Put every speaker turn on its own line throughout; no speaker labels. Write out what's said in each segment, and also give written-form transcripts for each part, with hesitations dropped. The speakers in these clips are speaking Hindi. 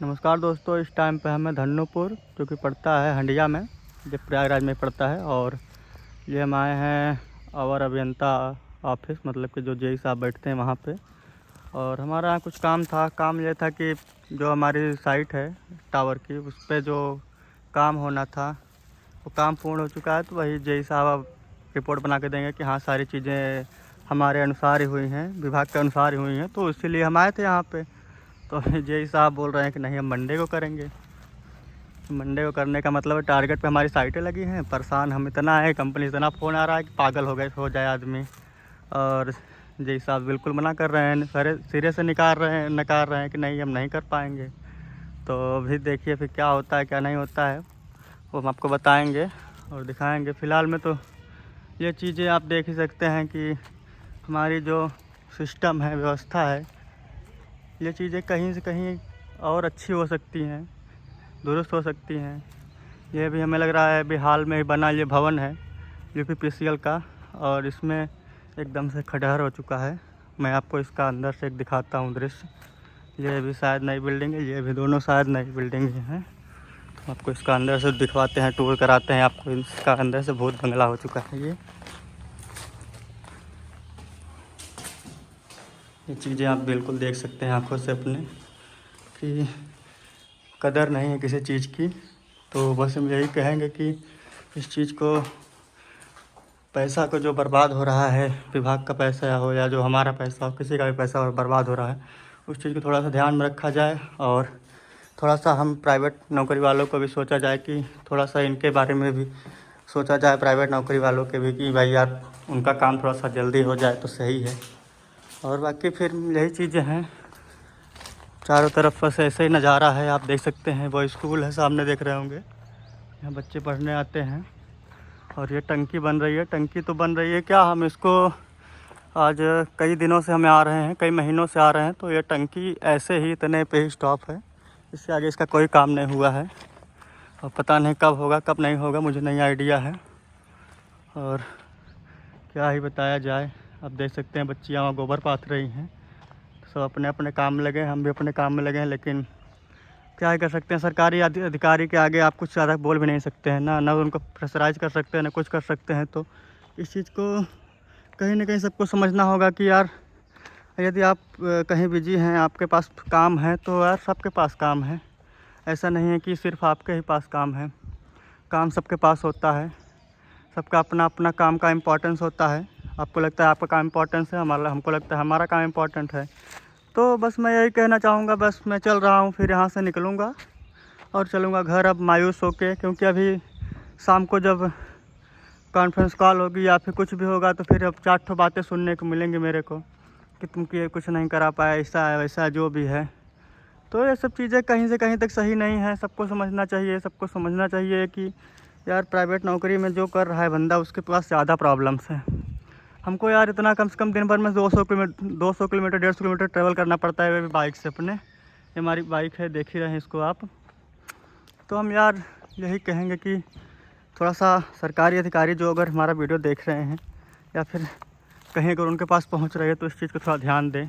नमस्कार दोस्तों, इस टाइम पे हमें धन्नोपुर जो कि पड़ता है हंडिया में, जो प्रयागराज में पड़ता है। और ये हम आए हैं अवर अभियंता ऑफिस, मतलब कि जो जेई साहब बैठते हैं वहाँ पे। और हमारा यहाँ कुछ काम था। काम ये था कि जो हमारी साइट है टावर की, उस पर जो काम होना था वो काम पूर्ण हो चुका है। तो वही जेई साहब अब रिपोर्ट बना के देंगे कि हाँ सारी चीज़ें हमारे अनुसार ही हुई हैं, विभाग के अनुसार ही हुई हैं। तो इसीलिए हम आए थे यहाँ पे। तो जेई साहब बोल रहे हैं कि नहीं, हम मंडे को करेंगे। मंडे को करने का मतलब टारगेट पे हमारी साइटें लगी हैं। परेशान हम इतना है, कंपनी इतना फ़ोन आ रहा है कि पागल हो जाए आदमी। और जेई साहब बिल्कुल मना कर रहे हैं, सारे सिरे से नकार रहे हैं कि नहीं, हम नहीं कर पाएंगे। तो अभी देखिए फिर क्या होता है क्या नहीं होता है, वो हम आपको बताएंगे और दिखाएंगे। फ़िलहाल में तो ये चीज़ें आप देख ही सकते हैं कि हमारी जो सिस्टम है, व्यवस्था है, ये चीज़ें कहीं से कहीं और अच्छी हो सकती हैं, दुरुस्त हो सकती हैं। ये भी हमें लग रहा है अभी हाल में ही बना ये भवन है यूपीपीसीएल का, और इसमें एकदम से खंडहर हो चुका है। मैं आपको इसका अंदर से एक दिखाता हूँ दृश्य। ये भी शायद नई बिल्डिंग है, ये भी दोनों शायद नई बिल्डिंग ही हैं। तो आपको इसका अंदर से दिखवाते हैं, टूर कराते हैं आपको। इसका अंदर से भूत बंगला हो चुका है ये चीज़ें आप बिल्कुल देख सकते हैं आँखों से अपने कि कदर नहीं है किसी चीज़ की। तो बस हम यही कहेंगे कि इस चीज़ को, पैसा को जो बर्बाद हो रहा है, विभाग का पैसा हो या जो हमारा पैसा हो, किसी का भी पैसा बर्बाद हो रहा है, उस चीज़ को थोड़ा सा ध्यान में रखा जाए। और थोड़ा सा हम प्राइवेट नौकरी वालों को भी सोचा जाए कि थोड़ा सा इनके बारे में भी सोचा जाए, प्राइवेट नौकरी वालों के भी, कि भाई यार उनका काम थोड़ा सा जल्दी हो जाए तो सही है। और बाकी फिर यही चीज़ें हैं, चारों तरफ बस ऐसे ही नज़ारा है। आप देख सकते हैं वो स्कूल है, सामने देख रहे होंगे, यहाँ बच्चे पढ़ने आते हैं। और ये टंकी बन रही है। टंकी तो बन रही है क्या, हम इसको आज कई दिनों से हमें आ रहे हैं, कई महीनों से आ रहे हैं। तो ये टंकी ऐसे ही इतने पे ही स्टॉप है, इससे आगे इसका कोई काम नहीं हुआ है। और पता नहीं कब होगा कब नहीं होगा, मुझे नहीं आइडिया है। और क्या ही बताया जाए, आप देख सकते हैं बच्चियाँ वहाँ गोबर पाथ रही हैं। सब अपने अपने काम में लगे हैं, हम भी अपने काम में लगे हैं। लेकिन क्या ही कर सकते हैं, सरकारी अधिकारी के आगे आप कुछ ज़्यादा बोल भी नहीं सकते हैं ना उनको प्रेशराइज कर सकते हैं, ना कुछ कर सकते हैं। तो इस चीज़ को कहीं ना कहीं सबको समझना होगा कि यार यदि आप कहीं बिजी हैं, आपके पास काम है, तो यार सबके पास काम है। ऐसा नहीं है कि सिर्फ आपके ही पास काम है, काम सबके पास होता है। सबका अपना अपना काम का इम्पोर्टेंस होता है। आपको लगता है आपका काम इम्पोर्टेंस है, हमको लगता है हमारा काम इम्पोर्टेंट है। तो बस मैं यही कहना चाहूँगा, बस मैं चल रहा हूँ, फिर यहाँ से निकलूँगा और चलूँगा घर अब मायूस होके। क्योंकि अभी शाम को जब कॉन्फ्रेंस कॉल होगी या फिर कुछ भी होगा, तो फिर अब 4 ठो बातें सुनने को मिलेंगी मेरे को कि तुम ये कुछ नहीं करा पाए, ऐसा है वैसा, जो भी है। तो ये सब चीज़ें कहीं से कहीं तक सही नहीं है। सबको समझना चाहिए, सबको समझना चाहिए कि यार प्राइवेट नौकरी में जो कर रहा है बंदा, उसके पास ज़्यादा प्रॉब्लम्स है। हमको यार इतना कम से कम दिन भर में 200 किलोमीटर 150 किलोमीटर ट्रैवल करना पड़ता है बाइक से अपने। ये हमारी बाइक है, देख ही रहे हैं इसको आप। तो हम यार यही कहेंगे कि थोड़ा सा सरकारी अधिकारी जो अगर हमारा वीडियो देख रहे हैं या फिर कहीं अगर उनके पास पहुंच रहे हैं, तो इस चीज़ को थोड़ा ध्यान दें।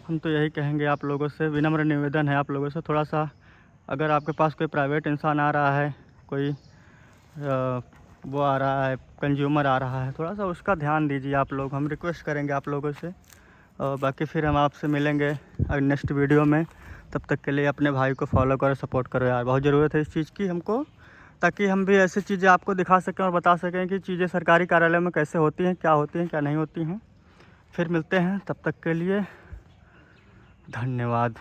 हम तो यही कहेंगे आप लोगों से, विनम्र निवेदन है आप लोगों से, थोड़ा सा अगर आपके पास कोई प्राइवेट इंसान आ रहा है, कोई वो आ रहा है, कंज्यूमर आ रहा है, थोड़ा सा उसका ध्यान दीजिए आप लोग। हम रिक्वेस्ट करेंगे आप लोगों से। और बाकी फिर हम आपसे मिलेंगे नेक्स्ट वीडियो में। तब तक के लिए अपने भाई को फॉलो करो, सपोर्ट करो यार, बहुत ज़रूरत है इस चीज़ की हमको, ताकि हम भी ऐसी चीज़ें आपको दिखा सकें और बता सकें कि चीज़ें सरकारी कार्यालय में कैसे होती हैं, क्या होती हैं, क्या नहीं होती हैं। फिर मिलते हैं, तब तक के लिए धन्यवाद।